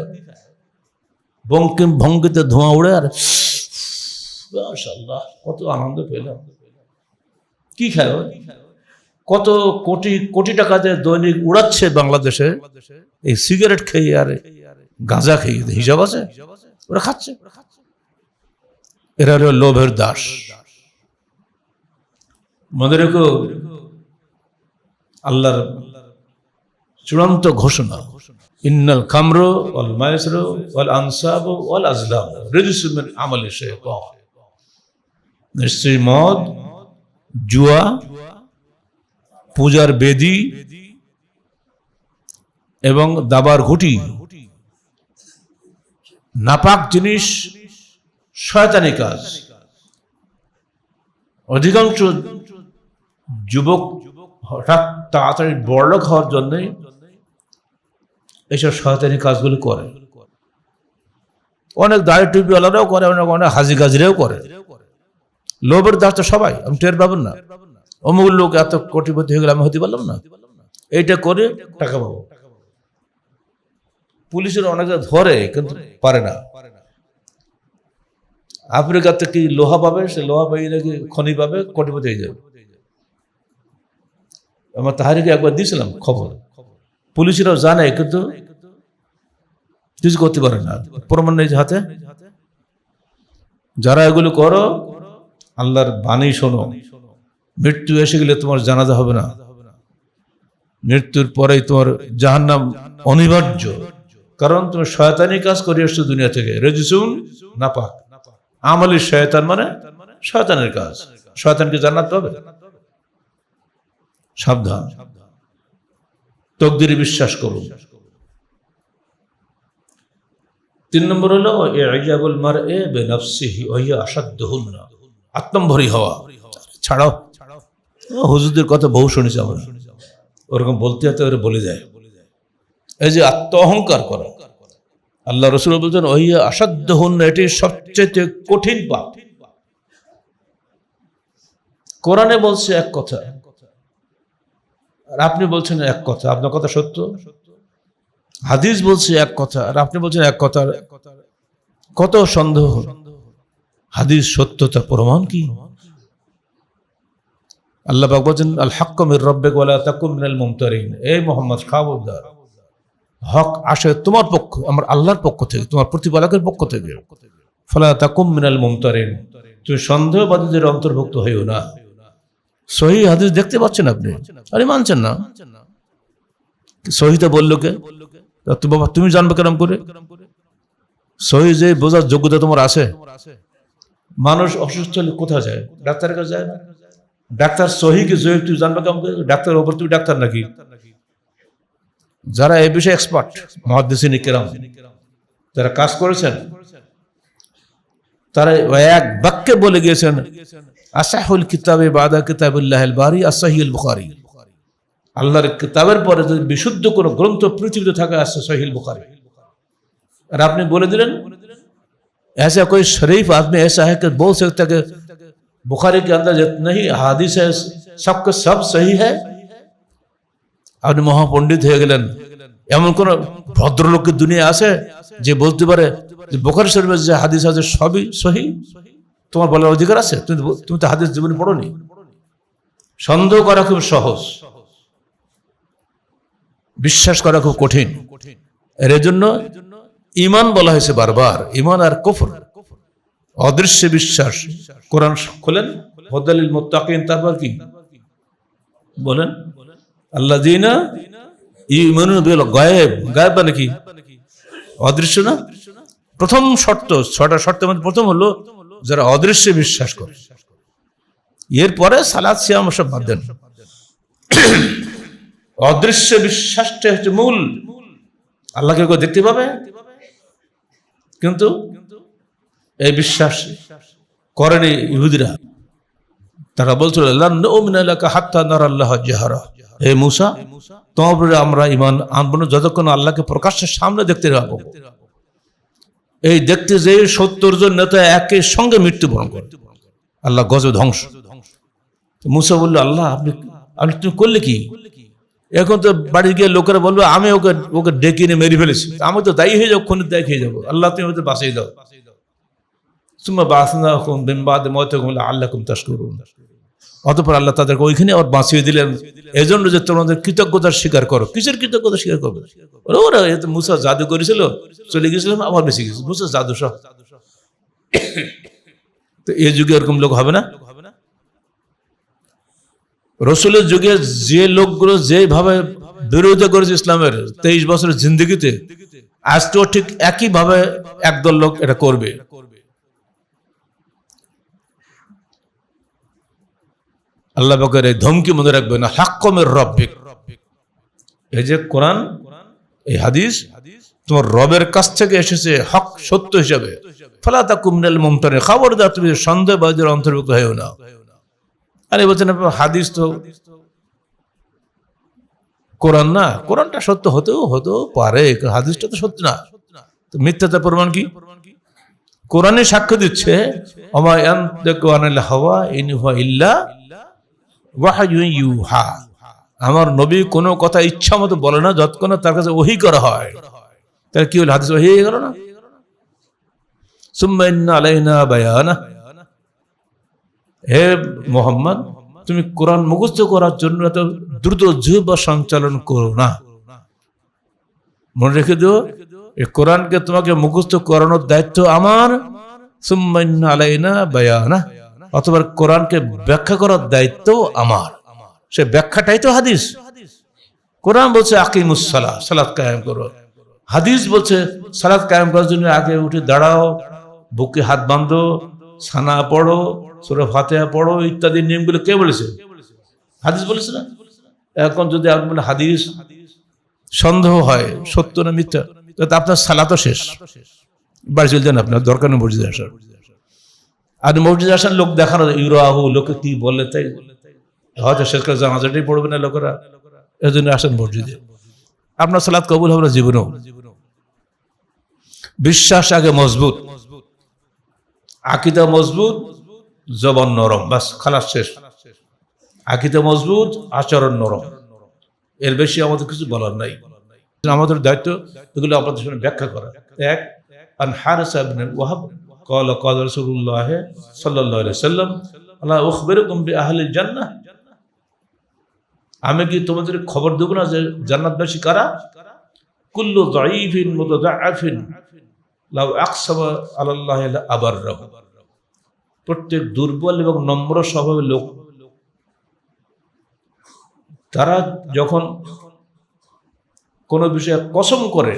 A: বঙ্কিম ভঙ্গিতে ধোঁয়া উড়ে আর মাশাআল্লাহ কত আনন্দ পেলাম। কি খায়? কত কোটি কোটি টাকা দিয়ে দৈনিক উড়াচ্ছে বাংলাদেশে এই সিগারেট খেয়ে আর গাঁজা খেয়ে, হিসাব আছে? ওরা খাচ্ছে। এরা হলো লোভের দাস। মনে রেখো, আল্লাহর চূড়ান্ত ঘোষণা, ইন্নাল খামরু ওয়াল মাইসিরু ওয়াল আনসাবু ওয়াল আজলাম রিজসুম মিন আমালি শাইতান। নিশ্চয়ই মদ, জুয়া, পূজার বেদি এবং দাবার ঘুঁটি, নাপাক জিনিস শয়তানি কাজ। অধিকাংশ যুবক হঠাৎ তাড়াতাড়ি বড়লোক হওয়ার জন্য এইসব শয়তানি কাজগুলো করে। অনেক দাড়ি টুপিওয়ালারাও করে, অনেক হাজি গাজিরাও করে। লোভের দাস তো সবাই, আমি টের পাবেন না। অমুক লোক এত কোটিপতি হয়ে গেলে আমি হতে পারলাম না, এইটা করে টাকা পাবো। পুলিশের অনেকে ধরে কিন্তু পারে না। আফ্রিকাতে কি লোহা পাবে, সে লোহা পাই নাকি খনি পাবে, কোটিপতি হয়ে যাবে। আমার তাহারিকে একবার দিয়েছিলাম খবর, পুলিশেরাও জানে কিন্তু কিছু করতে পারে না, প্রমাণ নেই হাতে। যারা এগুলো করো, আল্লাহর বাণী শোনো, মৃত্যু এসে গেলে তোমার জানাজা হবে না, মৃত্যুর পরেই তোমার জাহান্নাম অনিবার্য। কারণ তুমি শয়তানি কাজ করে এসছো দুনিয়া থেকে। রেজিসুন নাপাক আমালি শয়তান, মানে শয়তানের কাজ। শয়তানকে জান্নাত পাবে? সাবধান, তকদিরে বিশ্বাস করুন। 3 নম্বর হলো ইজাবুল মারই বিনাফসিহি ওয়া হিয়া আশাদ্দুহুন্না, আত্মম্ভরি হওয়া। ছাড়াও, হুজুরদের কথা বহু শুনেছি আমরা, ওরকম বলতে হতে ওরা বলে যায়। এই যে আত্ম অহংকার করা, আল্লাহ রাসূল বলছেন ওয়া হিয়া আশাদ্দুহুন্না, এটি সবচেয়ে কঠিন পাপ। কোরআনে বলছে এক কথা আর আপনি বলছেন এক কথা, আপনার কথা সত্য। হাদিস বলছে এক কথা আর আপনি বলছেন এক কথা, কত সন্দেহ। হাদিস সত্যতা প্রমাণ কি? আল্লাহ পাক বলেন আল হাক্কু মির রাব্বিক ওয়া লা তাকুন মিনাল মুমতারিন। এই মুহাম্মদ, খবরদার, হক আসে তোমার পক্ষ, আমার আল্লাহর পক্ষ থেকে, তোমার প্রতিপালকের পক্ষ থেকে। ফালা তাকুন মিনাল মুমতারিন, তুমি সন্দেহবাদীদের অন্তর্ভুক্ত হইও না। সহিহ হাদিস দেখতে পাচ্ছেন আপনি, আরে মানছেন না। সহিহটা বললো কে? বাবা তুমি জানবে কেরম করে? সহিহ যে বোঝার যোগ্যতা তোমার আছে? মানুষ অসুস্থ হলে কোথায় যায়? ডাক্তারের কাছে যায় না? ডাক্তার সহিহকে জয়ীফ তুই জানবে কেমন করে? ডাক্তারের ওপর তুমি ডাক্তার নাকি? যারা এই বিষয়ে এক্সপার্ট, মুহাদ্দিসিন কিরাম, যারা কাজ করেছেন, তারা এক বাক্যে বলে গিয়েছেন আসাহুল কিতাবে বাদা কিতাবিল্লাহিল বারি আস-সহিহুল বুখারী। আল্লাহর কিতাবের পরে যদি বিশুদ্ধ কোনো গ্রন্থ পৃথিবীতে থাকে আছে সহিহুল বুখারী। और आपने बोले दिलन ऐसा कोई शरीफ आदमी ऐसा है कि बोल सकता है कि बुखारी के अंदर जितने ही हादिस है सबके सब सही है। আপনি মহাপণ্ডিত হয়ে গেলেন, এমন কোন ভদ্রলোকের দুনিয়া আছে যে বলতে পারে যে বুখারী শরীফের যে হাদিস আছে সবই সহি? তোমার বলার অধিকার আছে? তুমি তো হাদিস জীবনে পড়োনি। সন্দেহ করা খুব সহজ, বিশ্বাস করা খুব কঠিন। এর জন্য ঈমান বলা হয়েছে বারবার, ঈমান আর কুফর, অদৃশ্য বিশ্বাস। কোরআন খোলেন, হুদালিল মুত্তাকিন, তারপর কি বলেন? আল্লাযীনা ইউমিনুনা বিল গায়ব। গায়ব মানে কি? অদৃশ্য না? প্রথম শর্ত, 6টা শর্তের মধ্যে প্রথম হলো যারা অদৃশ্য বিশ্বাস করে। এরপরে সালাত সিয়াম সব বাদ দেন। অদৃশ্য বিশ্বাসটা হচ্ছে মূল। আল্লাহকে কেউ দেখতে পাবে, কিন্তু এই বিশ্বাস করেনি ইহুদিরা। তারা বলছিল লান নুমিনা লাকা হাত্তা নারাল্লাহ জাহরা, হে মূসা তোমার উপরে আমরা ঈমান আনব না যতক্ষণ আল্লাহকে প্রকাশ্যের সামনে দেখতে না পাবো। এই দেখতে যে 70 জন নেতা একই সঙ্গে মৃত্যুবরণ করে, আল্লাহ গজব ধ্বংস। মূসা বলল, আল্লাহ আপনি তুমি করলে কি? এখন তো বাড়ি গিয়ে লোকেরা বলবো আমি ওকে ডেকে নিয়ে মেরে ফেলেছি, আমি তো দায়ী হয়ে যাবো, খুনের দায়ী হয়ে যাবো। আল্লাহ তুমি হয়তো বাঁচিয়ে দাও। সুম্মা বাসনাকুম মিন বাদি মাউতিকুম লাআল্লাকুম তাশকুরুন। অতঃপর আল্লাহ তাদেরকে ওইখানে আবার বাঁচিয়ে দিলেন, এজন্য যে তোমাদের কৃতজ্ঞতার স্বীকার করো। কিসের কৃতজ্ঞতা স্বীকার করবে? ওরা মূসা জাদু করেছিল, চলে গেছিলাম, আবার বেঁচে গেছে। মূসা জাদু সব। তো এই যুগে এরকম লোক হবে না। রসুলের যুগে যে লোকগুলো যেভাবে বিরোধিতা করেছে ইসলামের 23 বছরের জিন্দগিতে, আজকেও ঠিক একই ভাবে একদল লোক এটা করবে। আল্লাহ পাকের এই ধমকি মনে রাখবেন, হাক্কমের রব্বিক। এই যে কোরআন, এই হাদিস তোমার রবের কাছ থেকে এসেছে হক, সত্য হিসাবে। ফালা তাকুম মিনাল মুমতারিন, খবরদার তুমি সন্দেহবাদীদের অন্তর্ভুক্ত হয়েও না। আরে বলছেন হাদিস তো কোরআন না, কোরআনটা সত্য হতেও পারে, হাদিসটা তো সত্য না। তো মিথ্যাটার প্রমাণ কি? কোরআনে সাক্ষ্য দিচ্ছে ওমা ইয়ানতিকু আনিল হাওয়া ইন হুয়া ইল্লা ওয়াহয়ুন ইউহা। আমার নবী কোনো কথা ইচ্ছা মতো বলে না, যতক্ষণ তার কাছে ওহী করা হয়। তাহলে কি হলো? হাদিস ওহী হয়ে গেল না? সুম্মা ইন্না আলাইনা বায়ানা। হে মুহাম্মদ, তুমি কোরআন মুখস্থ করার জন্য এত দ্রুত জিহ্বা সঞ্চালন করো না। মনে রেখে দিও, এই কোরআনকে তোমাকে মুখস্থ করানোর দায়িত্ব আমার। সুম্মা ইন্না আলাইনা বায়ানা, অথবা কোরআনকে ব্যাখ্যা করার দায়িত্ব আমার। সে ব্যাখ্যাটাই তো হাদিস। কোরআন বলছে আকিমুস সালাহ, সালাত কায়েম করো। হাদিস বলছে সালাত কায়েম করার জন্য আগে উঠে দাঁড়াও, বুকে হাত বাঁধো, সানা পড়ো, সূরা ফাতিহা পড়ো, ইত্যাদি নিয়মগুলো কে বলেছে? হাদিস বলেছে না? এখন যদি আপনার হাদিস সন্দেহ হয় সত্য না মিথ্যা, তাহলে আপনার সালাতও শেষ, বাড়ি চলে যান, আপনার দরকার নেই মসজিদে আসার। আর মসজিদে আসার লোক দেখানো ইউরাহু, লোকে কি বললে তাই, হয়তো শেষ করে জানাজাটাই পড়বে না লোকেরা, এই জন্য আসেন মসজিদে। আপনার সালাত কবুল হবে না জীবনেও। বিশ্বাস আগে মজবুত, আকীদা মজবুত, জবান নরম, বাস খালাস শেষ। আকীদা মজবুত, আচরণ নরম, এর বেশি আমাদের কিছু বলার নাই। আমাদের দায়িত্ব এগুলো আপনাদের সামনে ব্যাখ্যা করা। এক, আন হারিসা ইবনে ওয়াহাব قال قال رسول الله صلى الله عليه وسلم আলা উখবিরুকুম বিআহলিল জান্নাহ। আমি কি তোমাদের খবর দেব না যে জান্নাতবাসী কারা? কুল্লু যায়ীফিন মুতাদাআফিন লাউ আকসাবা আলাল্লাহি লা আবাররাহু। প্রত্যেক দুর্বল এবং নম্র স্বভাবের লোক, তারা যখন কোন বিষয়ে কসম করে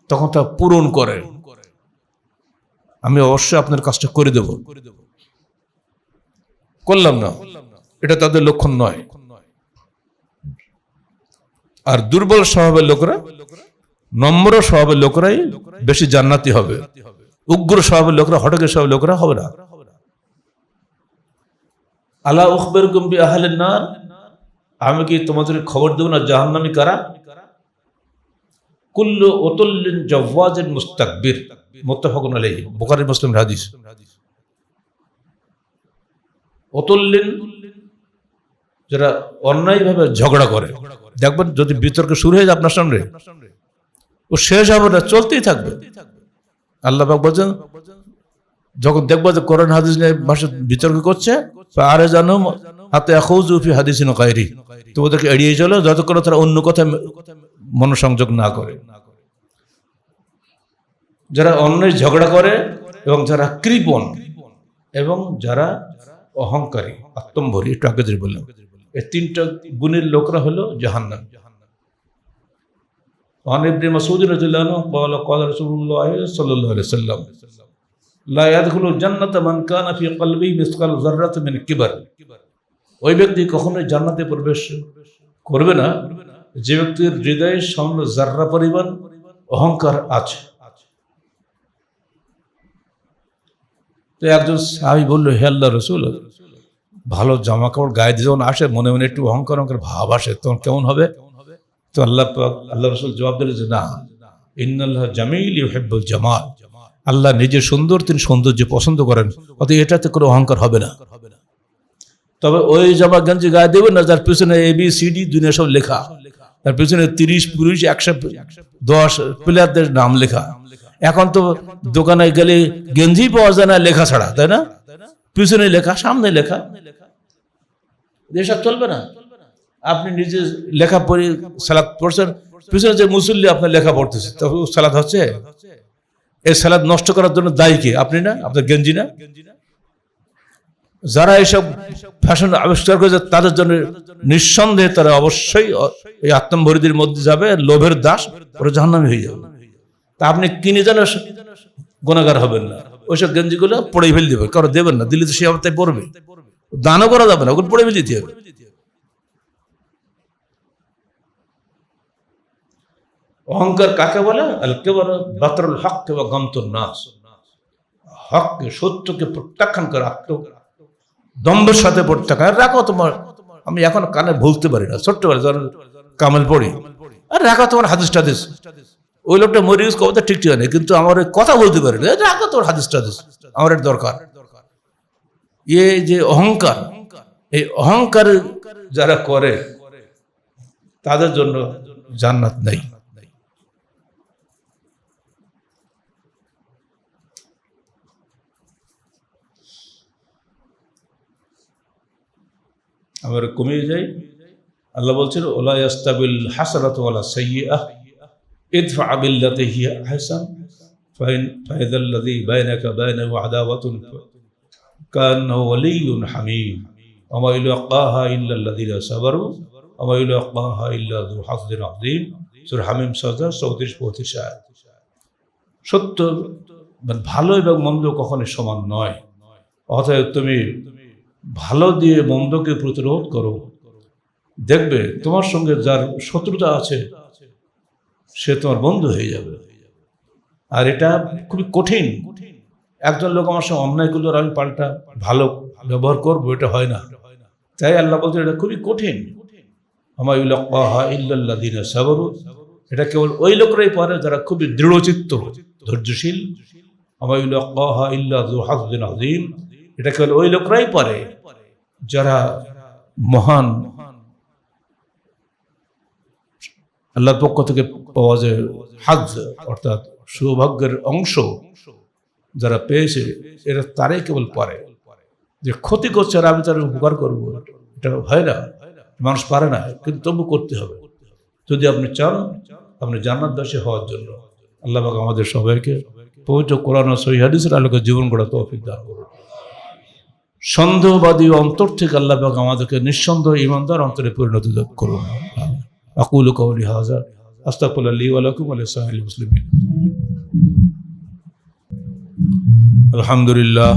A: তখন তা পূরণ করে। আমি অবশ্যই আপনার কাজটা করে দেব, করলাম না, এটা তাদের লক্ষণ নয়। আর দুর্বল স্বভাবের লোকেরা, নম্র স্বভাবের লোকেরাই বেশি জান্নাতি হবে। উগ্র স্বভাবের লোকেরা, হটকের স্বভাবের লোকেরা হবে না। আলা উখবিরুকুম বিআহলিন নার, আমি কি তোমাদের খবর দেব না জাহান্নামী কারা? কুল্লু উতুল্লিন জাওয়াজিন মুস্তাকবির, মুত্তাফাকুন আলাইহি, বুখারী মুসলিম হাদিস। উতুল্লিন, যারা অন্যায়ভাবে ঝগড়া করে, দেখবেন যদি বিতর্ক শুরু হয়ে যায় আপনার সামনে, ও শেষ হবে না, চলতেই থাকবে। আল্লাহ পাক বলেন যখন দেখবো যে কোরআন হাদিস নিয়ে ভাষা বিতর্ক করছে, আরে জানো হাতে ফি হাদিসিন গায়রি, তো ওদেরকে এড়িয়ে চলো যতক্ষণ তারা অন্য কথা মনোসংযোগ না করে। যারা অন্যের ঝগড়া করে এবং যারা কৃপণ এবং যারা অহংকারী, আত্মম্ভরী, একটু আগে যে বললাম, এই তিনটা গুণের লোকরা হলো জাহান্নাম। عن ابن مسعود رضي الله عنه قال قال رسول الله صلى الله عليه وسلم لا يدخل الجنة من كان في قلبه مثقال ذرة من كبر। ওই ব্যক্তি কখনোই জান্নাতে প্রবেশ করবে না যে ব্যক্তির হৃদয়ে সামান্য যাররা পরিমাণ অহংকার আছে। তো একজন সাহাবী বলল, হে আল্লাহর রাসূল, ভালো জামা কাপড় গায়ে দিয়ে যখন আসে মনে মনে একটু অহংকার অহংকার ভাব আসে, তখন কেমন হবে? তো আল্লাহ রাসূল জবাব দিলেন যে না, ইন্নাল্লাহ জামিল ইউহিব্বুল জামাল, আল্লাহ নিজে সুন্দর, তিনি সৌন্দর্য পছন্দ করেন, অতএব এটাতে কোনো অহংকার হবে না। তবে ওই জামা গঞ্জি গায়ে দেবেন না যার পিছনে ABCD দুনিয়া সব লেখা, তার পিছনে 30 পুরুষ 110 প্লেয়ারদের নাম লেখা। এখন তো দোকানে গেলে গেঞ্জি পাওয়া যায় না লেখা ছাড়া, তাই না? পিছনে লেখা, সামনে লেখা, এসব চলবে না। আপনি নিজে লেখা পড়ে সালাত পড়ছেন, পিছনে যে মুসল্লি আপনার লেখা পড়তেছে, তবে সালাত হচ্ছে? এই সালাত নষ্ট করার জন্য দায়ী কে? আপনি না? আপনার গেঞ্জি না? যারা এসব ফ্যাশন আবিষ্কার করেছে তাদের জন্য নিঃসন্দেহে তারা অবশ্যই এই আত্মম্ভরীদের মধ্যে যাবে, লোভের দাস, ওরা জাহান্নামী হয়ে যাবে। তা আপনি কিনে যেন গুনাহগার হবেন না, ওইসব গেঞ্জিগুলো পড়ে ফেলে দেবে, কারো দেবেন না, দিলে তো সে অবস্থায় পড়বে, দানও করা যাবে না, ওগুলো পড়ে ফেলে দিতে হবে। অহংকার কাকে বলে? আল কিবর বাতরুল হক ওয়া গামতুন নাস, হককে, সত্যকে প্রত্যাখ্যান করে দম্ভের সাথে প্রত্যাখ্যান। রাখো তোমার, আমি এখন কানে বলতে পারি না, ছোট্টবেলা যখন কামেল পড়ি, আর রাখো তোমার হাদিস টাদিস। ওই লোকটা মরিজ কবতা ঠিক ঠিক নেই, কিন্তু আমার কথা বলতে পারি না, রাখো তোমার হাদিস টাদিস, আমার এর দরকার। এই যে অহংকার, এই অহংকার যারা করে তাদের জন্য জান্নাত নেই। আমরা কমিয়ে যাই। আল্লাহ বলছেন ওলা ইয়াস্তাবিল হাসানাতু ওয়ালা সাইয়্যাহ ইদফা বিল্লাতি হিয়া আহসান ফাইযাল্লাযী বাইনাকা বাইনাহু আদাওয়াতুন কান্নাহু ওয়ালিয়্যুন হামীম ওয়া মা ইলাকাহা ইল্লাল্লাযীনা সাবারু ওয়া মা ইলাকাহা ইল্লা যু হাযযিন আযীম। সূরা হামীম 34-35 আয়াত। সত্য ভালো এবং মন্দ কখনো সমান নয়, অতএব তুমি ভালো দিয়ে মন্দকে প্রতিরোধ করো, দেখবে তোমার সঙ্গে যার শত্রুতা আছে সে তোমার বন্ধু হয়ে যাবে। আর এটা খুবই কঠিন। একজন লোক আমার সঙ্গে অন্যায় করলে আমি পাল্টা ভালো ব্যবহার করবো, এটা হয় না। তাই আল্লাহ বলতে এটা খুবই কঠিন। আমা ইউলাক্কাহা ইল্লাল্লাযীনা সাবারু, এটা কেবল ওই লোকরাই পারে যারা খুবই দৃঢ়চিত্ত, ধৈর্যশীল। আমা ইউলাক্কাহা ইল্লা যু হাযযিন আযীম, এটা কেবল ওই লোকরাই পারে যারা মহান আল্লাহর পক্ষ থেকে পাওয়া যায় হাজ, অর্থাৎ সৌভাগ্যের অংশ যারা পেয়েছে, এরা তারাই কেবল পারে। যে ক্ষতি করছে আর আমি তার উপকার করবো, এটা হয় না, মানুষ পারে না, কিন্তু তবু করতে হবে যদি আপনি চান আপনি জান্নাতবাসী হওয়ার জন্য। আল্লাহ পাক আমাদের সবাইকে পবিত্র কোরআন ও সহিহ হাদিসের আলোকে জীবন গড়া তৌফিক দান করুন। সন্দেহবাদী অন্তর থেকে আল্লাহ পাক আমাদেরকে নিঃসন্দেহ ঈমানদার অন্তরে পরিণত করুন। আকুলু কাওলি হাযা আস্তাগফিরুল্লাহ লি ওয়া লাকুম ওয়া লিসাইরিল মুসলিমিন। আলহামদুলিল্লাহ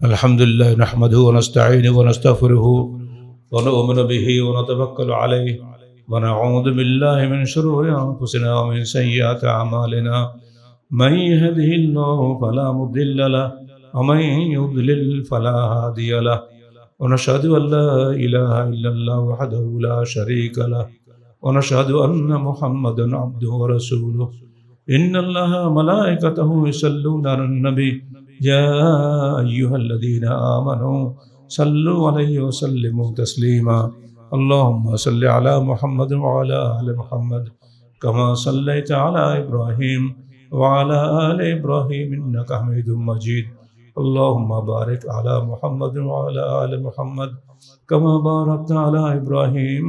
A: আলহামদুলিল্লাহ নাহমাদুহু ওয়া নাস্তাঈনুহু ওয়া নাস্তাগফিরুহু ওয়া নু'মিনু বিহি ওয়া নাতাওয়াক্কালু আলাইহি ওয়া নাউযু বিল্লাহি মিন শুরুরি আনফুসিনা ওয়া মিন সাইয়্যাতি আ'মালিনা মান ইয়াহদিহিল্লাহু ফালা মুদিল্লা লাহু ওয়া মান ইউদ্লিল ফালা হাদিয়া লাহু ওয়া নাশহাদু আল্লা ইলাহা ইল্লাল্লাহু ওয়াহদাহু লা শারীকা লাহু ওয়া নাশহাদু আন্না মুহাম্মাদান আবদুহু ওয়া রাসূলুহু ইন্নাল্লাহা ওয়া মালায়েকাতাহু ইউসাল্লুনা আলান নবী ইয়া আইয়ুহাল্লাযীনা আমানু সাল্লু আলাইহি ওয়া সাল্লিমু তাসলিমা। আল্লাহুম্মা সাল্লি আলা মুহাম্মাদ ওয়া আলা আলি মুহাম্মাদ কামা সাল্লাইতা আলা ইব্রাহিম ওয়া আলা আলি ইব্রাহিম ইন্নাকা হামিদুম মাজিদ। اللهم بارك على محمد وعلى آل محمد كما باركت على إبراهيم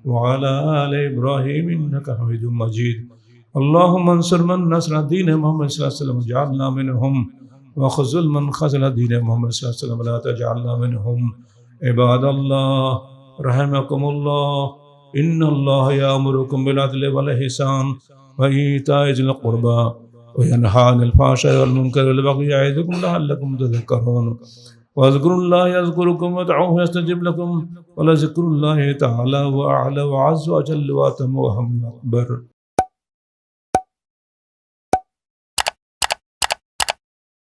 A: وعلى آل إبراهيم إنك حميد مجيد اللهم انصر من نصر دين محمد صلى الله عليه وسلم واجعلنا منهم وخذل من خذل دين محمد صلى الله عليه وسلم ولا تجعلنا منهم عباد الله رحمكم الله إن الله يأمركم بالعدل والإحسان وإيتاء ذي القربى وينهى عن الفحشاء والمنكر والبغي يعظكم لعلكم تذكرون واذكروا الله يذكركم وادعوه يستجب لكم ولذكر الله تعالى وأعلى وعز وجل وأتم وأهم أكبر